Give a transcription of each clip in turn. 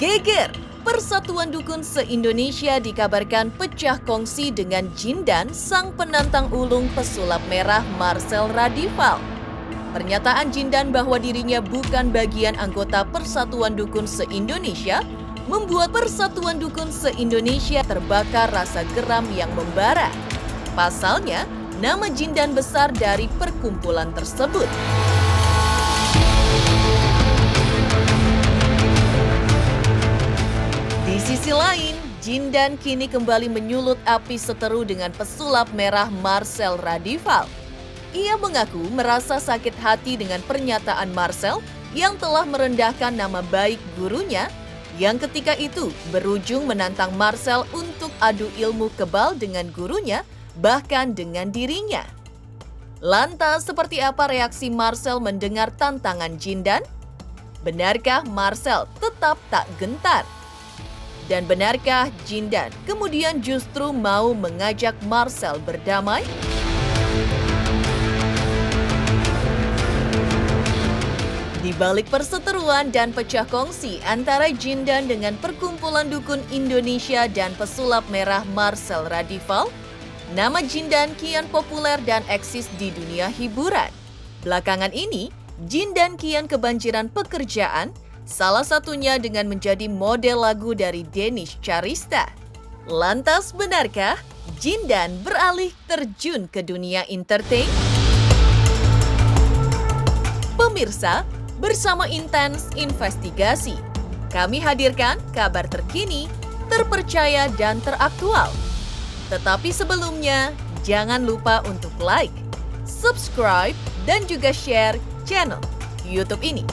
Geger, Persatuan Dukun se-Indonesia dikabarkan pecah kongsi dengan Jindan, sang penantang ulung pesulap merah Marcel Radival. Pernyataan Jindan bahwa dirinya bukan bagian anggota Persatuan Dukun se-Indonesia membuat Persatuan Dukun se-Indonesia terbakar rasa geram yang membara. Pasalnya, nama Jindan besar dari perkumpulan tersebut. Di sisi lain, Jindan kini kembali menyulut api seteru dengan pesulap merah Marcel Radival. Ia mengaku merasa sakit hati dengan pernyataan Marcel yang telah merendahkan nama baik gurunya, yang ketika itu berujung menantang Marcel untuk adu ilmu kebal dengan gurunya, bahkan dengan dirinya. Lantas, seperti apa reaksi Marcel mendengar tantangan Jindan? Benarkah Marcel tetap tak gentar? Dan benarkah Jindan kemudian justru mau mengajak Marcel berdamai? Di balik perseteruan dan pecah kongsi antara Jindan dengan Perkumpulan Dukun Indonesia dan pesulap merah Marcel Radival, nama Jindan kian populer dan eksis di dunia hiburan. Belakangan ini, Jindan kian kebanjiran pekerjaan, salah satunya dengan menjadi model lagu dari Denish Charista. Lantas benarkah Jindan beralih terjun ke dunia entertain? Pemirsa, bersama Intens Investigasi, kami hadirkan kabar terkini, terpercaya dan teraktual. Tetapi sebelumnya, jangan lupa untuk like, subscribe, dan juga share channel YouTube ini.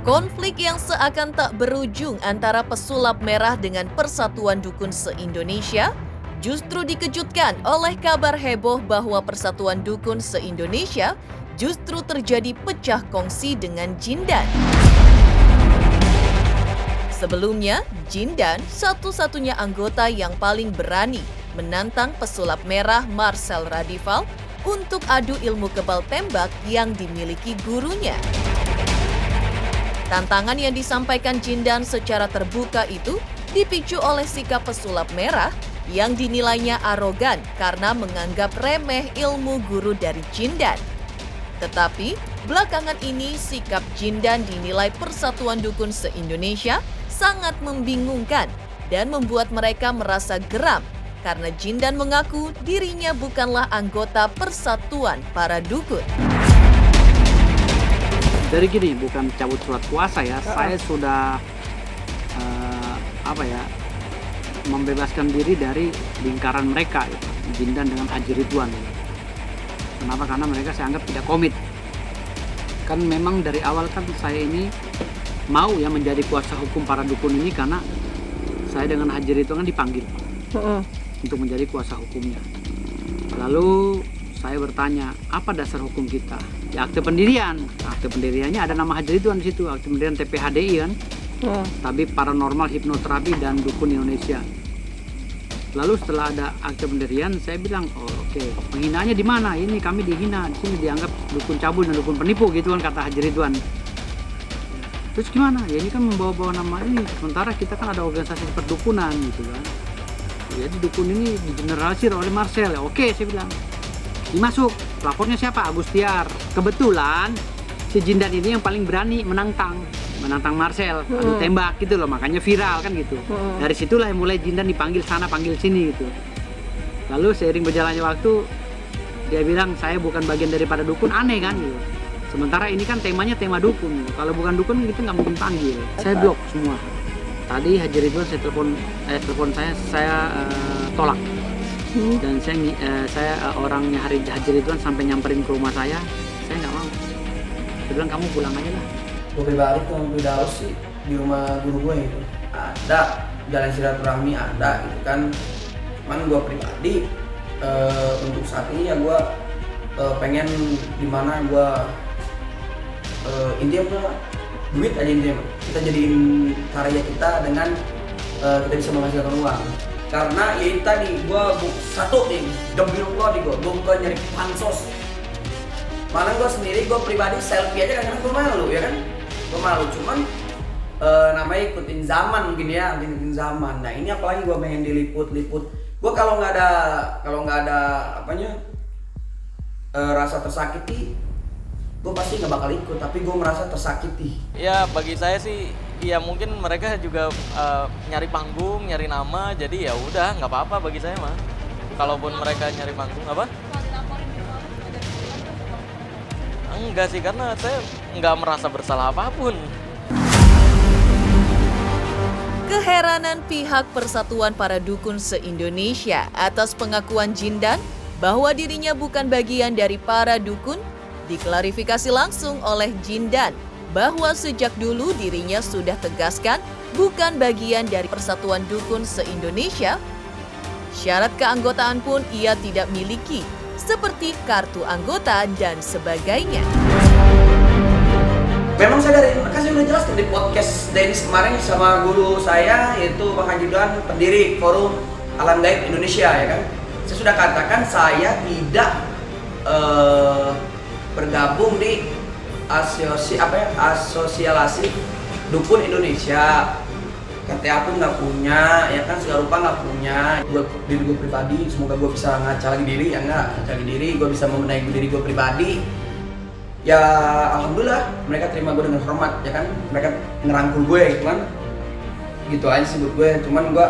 Konflik yang seakan tak berujung antara pesulap merah dengan Persatuan Dukun se-Indonesia justru dikejutkan oleh kabar heboh bahwa Persatuan Dukun se-Indonesia justru terjadi pecah kongsi dengan Jindan. Sebelumnya, Jindan satu-satunya anggota yang paling berani menantang pesulap merah Marcel Radival untuk adu ilmu kebal tembak yang dimiliki gurunya. Tantangan yang disampaikan Jindan secara terbuka itu dipicu oleh sikap pesulap merah yang dinilainya arogan karena menganggap remeh ilmu guru dari Jindan. Tetapi, belakangan ini sikap Jindan dinilai Persatuan Dukun se-Indonesia sangat membingungkan dan membuat mereka merasa geram karena Jindan mengaku dirinya bukanlah anggota Persatuan para Dukun. Dari gini, bukan cabut surat kuasa ya, saya sudah membebaskan diri dari lingkaran mereka, gitu. Jindan dengan Haji Ridwan. Kenapa? Karena mereka saya anggap tidak komit. Kan memang dari awal kan saya ini mau ya menjadi kuasa hukum para dukun ini karena saya dengan Haji Ridwan kan dipanggil untuk menjadi kuasa hukumnya. Lalu saya bertanya, apa dasar hukum kita? Ya akte pendirian. Akte pendiriannya ada nama Haji Ridwan di situ, akte pendirian TPHDI kan. Tabib Paranormal Hipnoterapi dan Dukun Indonesia. Lalu setelah ada akte pendirian, saya bilang, oh oke, penghinaannya di mana? Ini kami dihina, di sini dianggap dukun cabul dan dukun penipu gitu kan kata Haji Ridwan. Terus gimana? Ya ini kan membawa-bawa nama ini. Sementara kita kan ada organisasi perdukunan gitu kan. Jadi dukun ini digeneralisir oleh Marcel. Ya, oke, saya bilang. Dimasuk, pelapornya siapa? Agustiar. Kebetulan si Jindan ini yang paling berani menantang Marcel, adu tembak gitu loh, makanya viral kan gitu. Dari situlah mulai Jindan dipanggil sana, panggil sini gitu. Lalu seiring berjalannya waktu, dia bilang saya bukan bagian daripada dukun, aneh kan gitu. Sementara ini kan temanya tema dukun, kalau bukan dukun kita nggak mungkin panggil. Saya blok semua. Tadi Haji Ridwan saya telepon saya tolak. Dan saya orangnya Haji Ridwan sampai nyamperin ke rumah saya nggak mau. Dia bilang kamu pulang aja lah. Gue pribadi tuh udah sih di rumah guru gue itu ada jalan silaturahmi ada gitu kan. Cuman gue pribadi untuk saat ini ya gue pengen dimana gue intinya duit aja intinya. Kita jadiin karya kita dengan kita bisa menghasilkan uang. Karena ya itu tadi gue satu nih demi Allah nih gue bukan nyari pansos. Mana gue sendiri gue pribadi selfie aja kadang-kadang gue malu ya kan. Gue malu cuman namanya ikutin zaman mungkin ya, ikutin zaman. Nah ini apalagi gue pengen diliput-liput. Gue kalau nggak ada apanya rasa tersakiti, gue pasti nggak bakal ikut. Tapi gue merasa tersakiti. Ya bagi saya sih, ya mungkin mereka juga nyari panggung, nyari nama. Jadi ya udah nggak apa-apa bagi saya mah. Kalaupun mereka nyari panggung apa? Enggak sih, karena saya nggak merasa bersalah apapun. Keheranan pihak Persatuan Para Dukun se-Indonesia atas pengakuan Jindan bahwa dirinya bukan bagian dari para dukun diklarifikasi langsung oleh Jindan bahwa sejak dulu dirinya sudah tegaskan bukan bagian dari Persatuan Dukun se-Indonesia. Syarat keanggotaan pun ia tidak miliki, seperti kartu anggota dan sebagainya. Memang saya kan saya udah jelaskan di podcast Dennis kemarin sama guru saya yaitu Bang Haji Duan, pendiri Forum Alam Gaib Indonesia ya kan. Saya sudah katakan saya tidak bergabung di asosiasi dukun Indonesia. KTA pun nggak punya, ya kan segala rupa nggak punya. Diri gue pribadi, semoga gue bisa ngaca lagi diri, ya nggak ngaca lagi diri, gue bisa membenahi diri gue pribadi. Ya alhamdulillah mereka terima gue dengan hormat, ya kan. Mereka ngerangkul gue gitu kan. Gitu aja sih buat gue. Cuman gue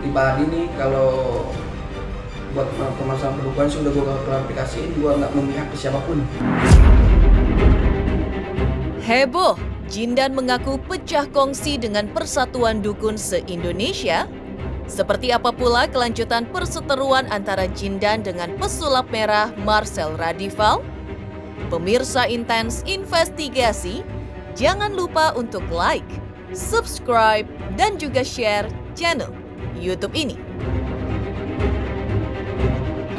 pribadi nih kalau buat permasalahan perdukuan sih udah gue klarifikasiin, gue nggak memihak ke siapapun. Heboh, Jindan mengaku pecah kongsi dengan Persatuan Dukun se-Indonesia. Seperti apa pula kelanjutan perseteruan antara Jindan dengan pesulap merah Marcel Radival? Pemirsa Intens Investigasi, jangan lupa untuk like, subscribe, dan juga share channel YouTube ini.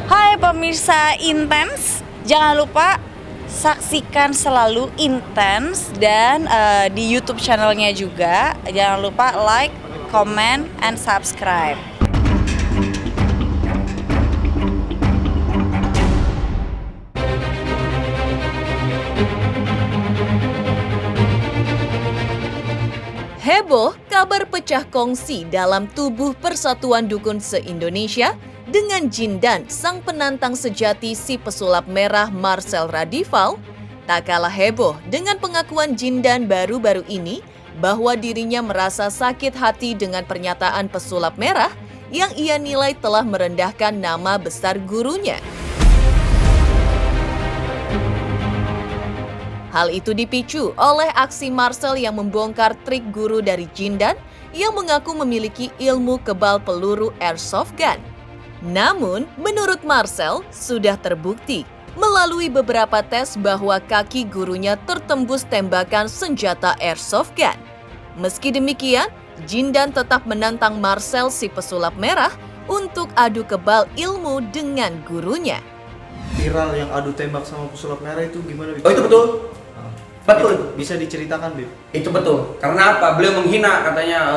Hai pemirsa Intens, jangan lupa saksikan selalu Intens dan di YouTube channelnya juga. Jangan lupa like, comment, and subscribe. Heboh, kabar pecah kongsi dalam tubuh Persatuan Dukun se-Indonesia dengan Jindan, sang penantang sejati si pesulap merah Marcel Radival. Tak kalah heboh dengan pengakuan Jindan baru-baru ini bahwa dirinya merasa sakit hati dengan pernyataan pesulap merah yang ia nilai telah merendahkan nama besar gurunya. Hal itu dipicu oleh aksi Marcel yang membongkar trik guru dari Jindan yang mengaku memiliki ilmu kebal peluru airsoft gun. Namun, menurut Marcel, sudah terbukti melalui beberapa tes bahwa kaki gurunya tertembus tembakan senjata airsoft gun. Meski demikian, Jindan tetap menantang Marcel si pesulap merah untuk adu kebal ilmu dengan gurunya. Viral yang adu tembak sama pesulap merah itu gimana, Bib? Oh itu betul. Betul. Bisa diceritakan, Bib? Itu betul. Karena apa? Beliau menghina katanya,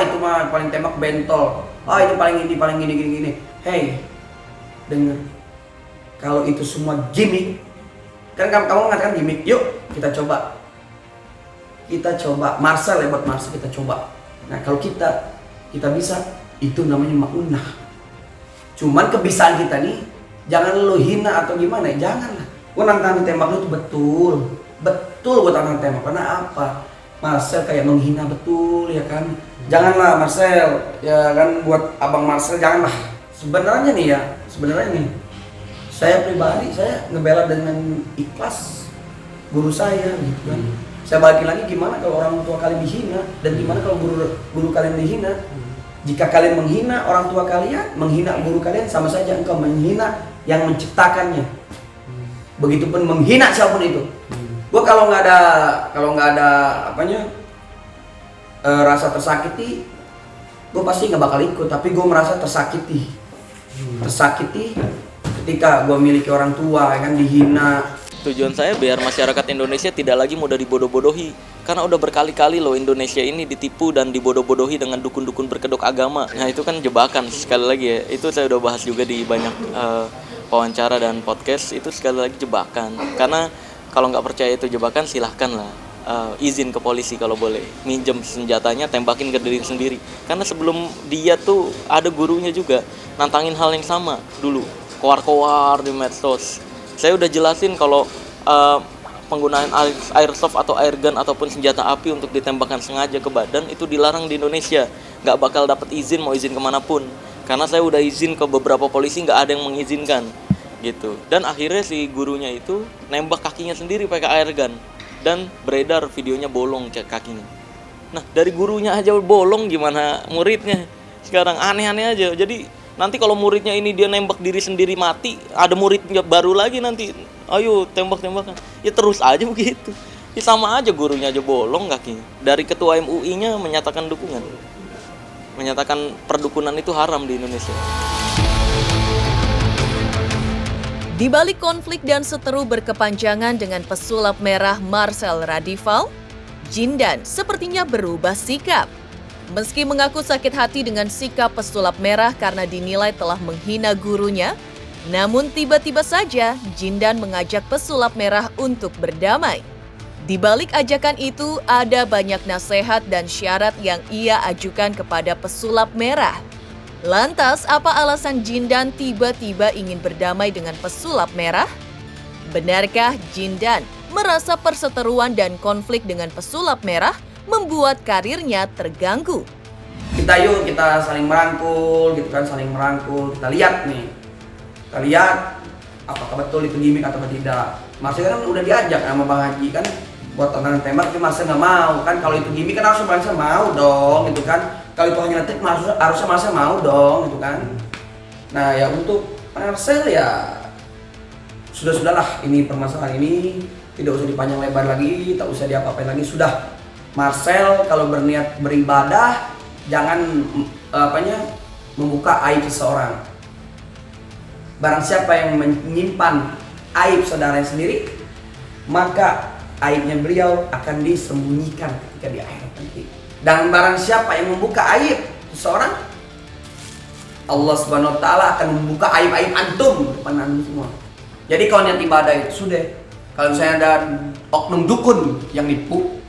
itu mah paling tembak bentol. Itu paling gini. Hey, denger. Kalau itu semua gimmick, kan kamu mengatakan gimmick. Yuk, kita coba. Marcel ya, buat Marcel kita coba. Nah, kalau kita bisa, itu namanya maunah. Cuman kebiasaan kita nih, jangan lo hina atau gimana, janganlah. Gua nantang tembak lu tuh betul buat anak tembak. Karena apa? Marcel kayak menghina betul ya kan. Janganlah Marcel, ya kan, buat abang Marcel janganlah. Sebenarnya nih, saya pribadi saya ngebela dengan ikhlas guru saya gitu kan. Saya balikin lagi gimana kalau orang tua kalian dihina dan gimana kalau guru kalian dihina. Jika kalian menghina orang tua kalian, menghina guru kalian, sama saja engkau menghina yang menciptakannya. Begitupun menghina siapapun itu. Gua kalau nggak ada rasa tersakiti, gue pasti nggak bakal ikut, tapi gue merasa tersakiti ketika gue miliki orang tua kan dihina. Tujuan saya biar masyarakat Indonesia tidak lagi mudah dibodoh-bodohi. Karena udah berkali-kali loh Indonesia ini ditipu dan dibodoh-bodohi dengan dukun-dukun berkedok agama. Nah itu kan jebakan, sekali lagi ya. Itu saya udah bahas juga di banyak wawancara dan podcast. Itu sekali lagi jebakan. Karena kalau nggak percaya itu jebakan, silahkan lah izin ke polisi kalau boleh. Minjem senjatanya, tembakin ke diri sendiri. Karena sebelum dia tuh ada gurunya juga nantangin hal yang sama dulu. Koar-koar di medsos. Saya udah jelasin kalau penggunaan airsoft atau air gun ataupun senjata api untuk ditembakkan sengaja ke badan itu dilarang di Indonesia. Nggak bakal dapat izin, mau izin kemanapun. Karena saya udah izin ke beberapa polisi, nggak ada yang mengizinkan gitu. Dan akhirnya si gurunya itu nembak kakinya sendiri pakai air gun. Dan beredar videonya bolong kakinya. Nah dari gurunya aja bolong, gimana muridnya? Sekarang aneh-aneh aja. Jadi nanti kalau muridnya ini dia nembak diri sendiri mati, ada murid baru lagi nanti, ayo tembak-tembakan. Ya terus aja begitu. Ya sama aja, gurunya aja bolong kakinya. Dari ketua MUI-nya menyatakan dukungan. Menyatakan perdukunan itu haram di Indonesia. Di balik konflik dan seteru berkepanjangan dengan pesulap merah Marcel Radival, Jindan sepertinya berubah sikap. Meski mengaku sakit hati dengan sikap pesulap merah karena dinilai telah menghina gurunya, namun tiba-tiba saja Jindan mengajak pesulap merah untuk berdamai. Di balik ajakan itu, ada banyak nasihat dan syarat yang ia ajukan kepada pesulap merah. Lantas, apa alasan Jindan tiba-tiba ingin berdamai dengan pesulap merah? Benarkah Jindan merasa perseteruan dan konflik dengan pesulap merah membuat karirnya terganggu? Kita saling merangkul gitu kan, kita lihat apakah betul itu gimmick atau tidak. Marcel kan udah diajak sama Bang Haji kan buat tendangan tembak, tapi Marcel nggak mau kan. Kalau itu gimmick kan harusnya Marcel mau dong gitu kan. Kalau itu hanya ngetik harusnya Marcel mau dong gitu kan. Nah ya untuk Marcel ya sudahlah, ini permasalahan ini tidak usah dipanjang lebar lagi, tak usah diapa-apain lagi, sudah. Marcel kalau berniat beribadah jangan membuka aib seseorang. Barang siapa yang menyimpan aib saudaranya sendiri, maka aibnya beliau akan disembunyikan ketika di akhirat nanti. Dan barang siapa yang membuka aib seseorang, Allah Subhanahu wa taala akan membuka aib-aib antum depan antum semua. Jadi kalau niat ibadah itu sudah, kalau misalnya ada oknum dukun yang nipu,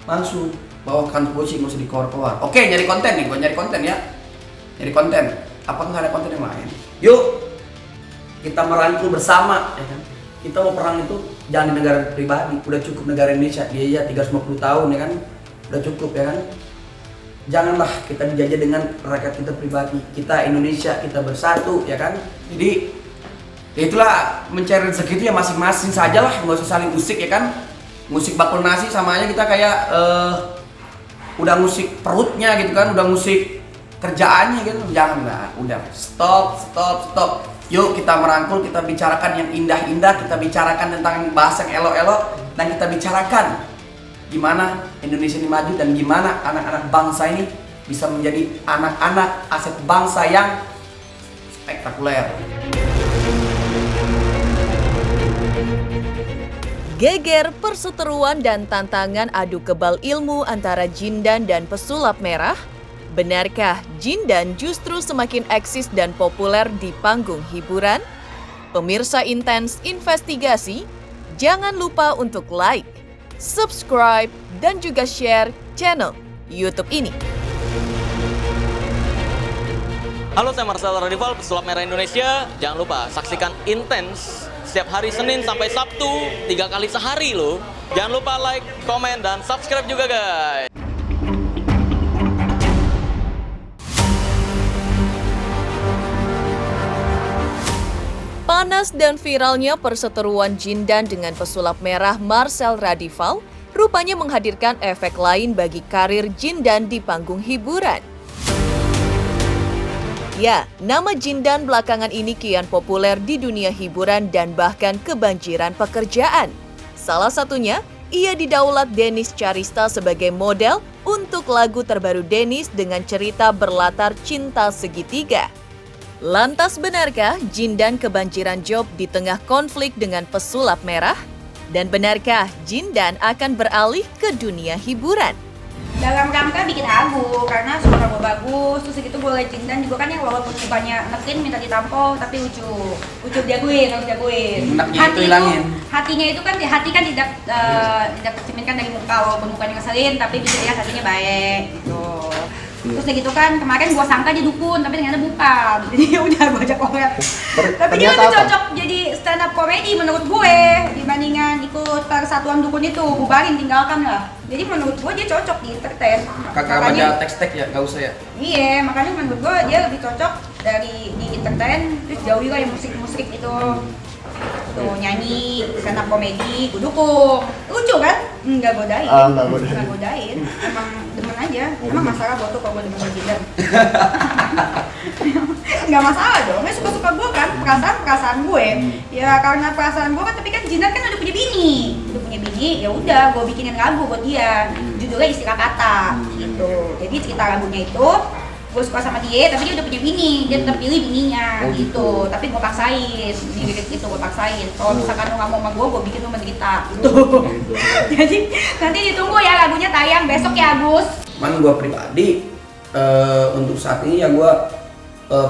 langsung bawa ke kantor polisi, nggak usah dikeluar-keluar. Oke, nyari konten nih, gue nyari konten ya. Nyari konten. Apa nggak ada konten yang lain? Yuk, kita merangkul bersama, ya kan? Kita mau perang itu jangan di negara pribadi, udah cukup negara Indonesia. Dia 350 tahun ya kan, udah cukup ya kan. Janganlah kita dijajah dengan rakyat kita pribadi. Kita Indonesia, kita bersatu ya kan. Jadi itulah mencari rezeki itu ya masing-masing sajalah, nggak usah saling usik ya kan. Musik bakul nasi sama aja kita kayak udah musik perutnya gitu kan, udah musik kerjaannya gitu. Janganlah, udah stop. Yuk kita merangkul, kita bicarakan yang indah-indah, kita bicarakan tentang bahasa yang elok-elok, dan kita bicarakan gimana Indonesia ini maju dan gimana anak-anak bangsa ini bisa menjadi anak-anak aset bangsa yang spektakuler. Geger, perseteruan dan tantangan adu kebal ilmu antara Jindan dan pesulap merah? Benarkah Jindan justru semakin eksis dan populer di panggung hiburan? Pemirsa Intens Investigasi, jangan lupa untuk like, subscribe, dan juga share channel YouTube ini. Halo, saya Marcel Radival, pesulap merah Indonesia. Jangan lupa saksikan Intens setiap hari Senin sampai Sabtu, 3 kali sehari loh. Jangan lupa like, komen, dan subscribe juga guys. Panas dan viralnya perseteruan Jindan dengan pesulap merah Marcel Radival rupanya menghadirkan efek lain bagi karir Jindan di panggung hiburan. Ya, nama Jindan belakangan ini kian populer di dunia hiburan dan bahkan kebanjiran pekerjaan. Salah satunya, ia didaulat Dennis Carista sebagai model untuk untuk lagu terbaru Dennis dengan cerita berlatar cinta segitiga. Lantas benarkah Jindan kebanjiran job di tengah konflik dengan pesulap merah? Dan benarkah Jindan akan beralih ke dunia hiburan? Dalam rangka bikin lagu, karena suara gue bagus, terus gitu gue liat Jindan juga kan yang walaupun mukanya nekin minta ditampol tapi lucu jagoin. Hatinya itu kan tidak tercerminkan dari muka, walaupun mukanya ngeselin tapi bisa lihat hatinya baik gitu. Terus kayak gitu kan, kemarin gue sangka dia dukun, tapi ternyata bukan. Jadi udah gue ajak collab. Tapi dia lebih cocok jadi stand up comedy menurut gue dibandingkan ikut persatuan dukun itu, bubarin, tinggalkan lah. Jadi menurut gue dia cocok di entertain. Kakak baca teks-teks ya, nggak usah ya? Iya, makanya menurut gue dia lebih cocok dari di entertain, terus jauhi lah yang musik-musik itu. Tuh nyanyi, stand up comedy, gue dukung. Lucu kan? Nggak godain. Nggak godain. Emang demen aja. Emang masalah buat tuh kalau gue demen sama Jindan. Nggak masalah dong, suka-suka gue kan, perasaan gue. Ya karena perasaan gue kan, tapi kan Jindan kan udah punya bini, ya udah gue bikinin lagu buat dia. Judulnya Istilah Kata, gitu. Jadi cerita lagunya itu gue suka sama dia, tapi dia udah punya bini, dia tetap pilih bininya, gitu. Tapi gue paksain, lirik gitu gue paksain. Kalau misalkan lo nggak mau sama gue bikin lo menderita, gitu. Jadi nanti ditunggu ya lagunya tayang besok ya Agus. Cuman gue pribadi untuk saat ini ya gue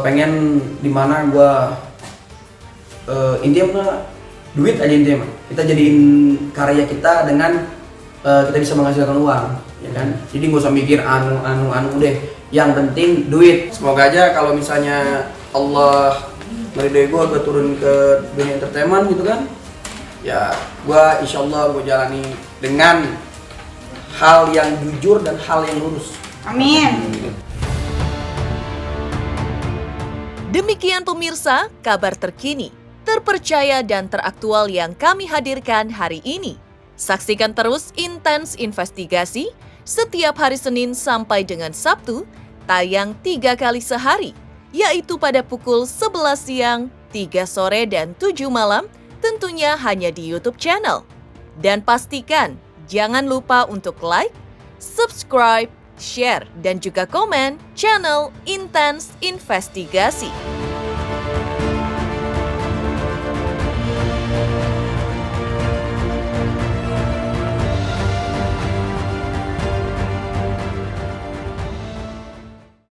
pengen dimana gue intinya mah duit aja intinya mah. Kita jadiin karya kita dengan kita bisa menghasilkan uang, ya kan? Jadi gak usah mikir anu deh. Yang penting duit. Semoga aja kalau misalnya Allah meridai gue turun ke dunia entertainment gitu kan, ya gue insya Allah gue jalani dengan hal yang jujur dan hal yang lurus. Amin. Demikian pemirsa, kabar terkini, terpercaya dan teraktual yang kami hadirkan hari ini. Saksikan terus Intens Investigasi setiap hari Senin sampai dengan Sabtu, tayang 3 kali sehari, yaitu pada pukul 11 siang, 3 sore, dan 7 malam, tentunya hanya di YouTube channel. Dan pastikan, jangan lupa untuk like, subscribe, share, dan juga komen channel Intens Investigasi.